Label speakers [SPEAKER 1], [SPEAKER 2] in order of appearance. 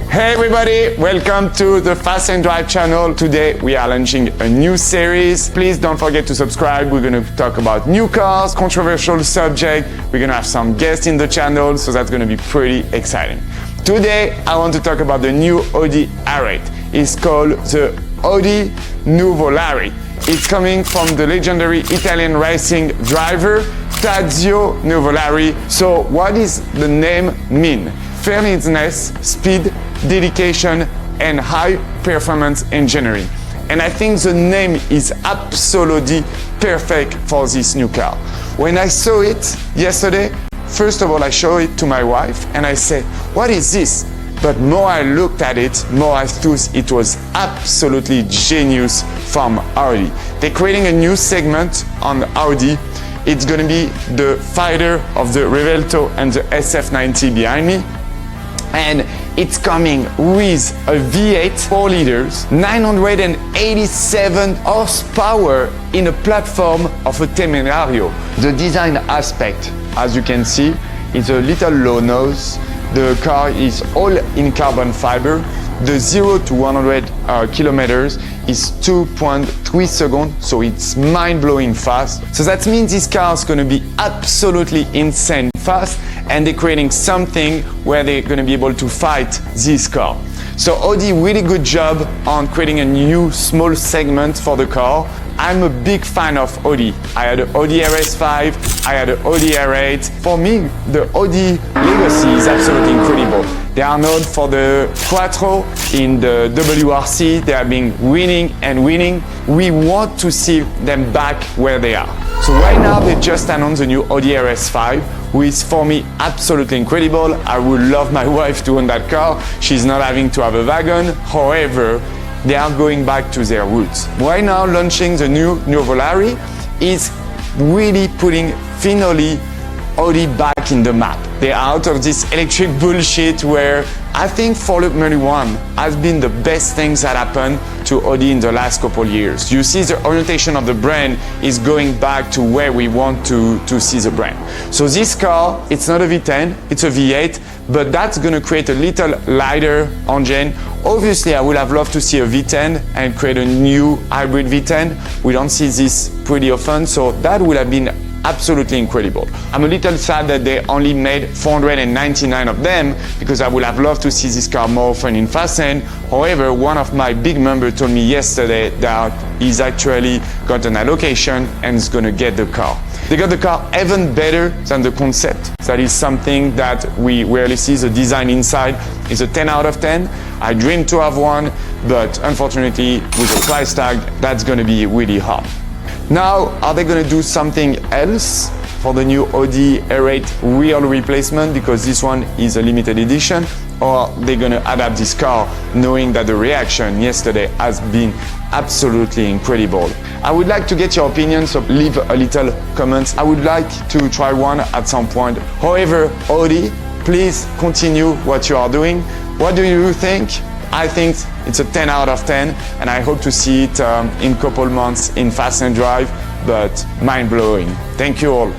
[SPEAKER 1] Hey everybody, welcome to the Fast and Drive channel. Today we are launching a new series. Please don't forget to subscribe. We're going to talk about new cars, controversial subject. We're going to have some guests in the channel, so that's going to be pretty exciting. Today I want to talk about the new Audi R8. It's called the Audi Nuvolari. It's coming from the legendary Italian racing driver Audi Nuvolari. So what does the name mean? Fearlessness, speed, dedication, and high performance engineering. And I think the name is absolutely perfect for this new car. When I saw it yesterday, first of all I showed it to my wife and I said, what is this? But more I looked at it, more I thought it was absolutely genius from Audi. They're creating a new segment on Audi. It's going to be the fighter of the Revelto and the SF90 behind me. And it's coming with a V8 4 liters, 987 horsepower in a platform of a Temerario. The design aspect, as you can see, is a little low nose. The car is all in carbon fiber. The 0 to 100 kilometers is 2.3 seconds, so it's mind-blowing fast. So that means this car is going to be absolutely insane fast, and they're creating something where they're going to be able to fight this car. So Audi, really good job on creating a new small segment for the car. I'm a big fan of Audi. I had an Audi RS5, I had an Audi R8. For me, the Audi legacy is absolutely incredible. They are known for the Quattro in the WRC. They have been winning and winning. We want to see them back where they are. So right now, they just announced the new Audi RS5, which is for me absolutely incredible. I would love my wife to own that car. She's not having to have a wagon. However, they are going back to their roots. Right now, launching the new Nuvolari is really putting finally Audi back in the map. They're out of this electric bullshit where I think Formula 1 has been the best things that happened to Audi in the last couple of years. You see the orientation of the brand is going back to where we want to see the brand. So this car, it's not a V10, it's a V8, but that's going to create a little lighter engine. Obviously, I would have loved to see a V10 and create a new hybrid V10. We don't see this pretty often, so that would have been absolutely incredible. I'm a little sad that they only made 499 of them because I would have loved to see this car more often in Fasten. However, one of my big members told me yesterday that he's actually got an allocation and is going to get the car. They got the car even better than the concept. That is something that we rarely see. The design inside is a 10 out of 10. I dream to have one, but unfortunately with the price tag, that's going to be really hard. Now, are they going to do something else for the new Audi R8 real replacement because this one is a limited edition, or they're going to adapt this car knowing that the reaction yesterday has been absolutely incredible? I would like to get your opinion, so leave a little comments. I would like to try one at some point. However, Audi, please continue what you are doing. What do you think? I think it's a 10 out of 10, and I hope to see it in a couple months in Fast and Drive, but mind-blowing. Thank you all.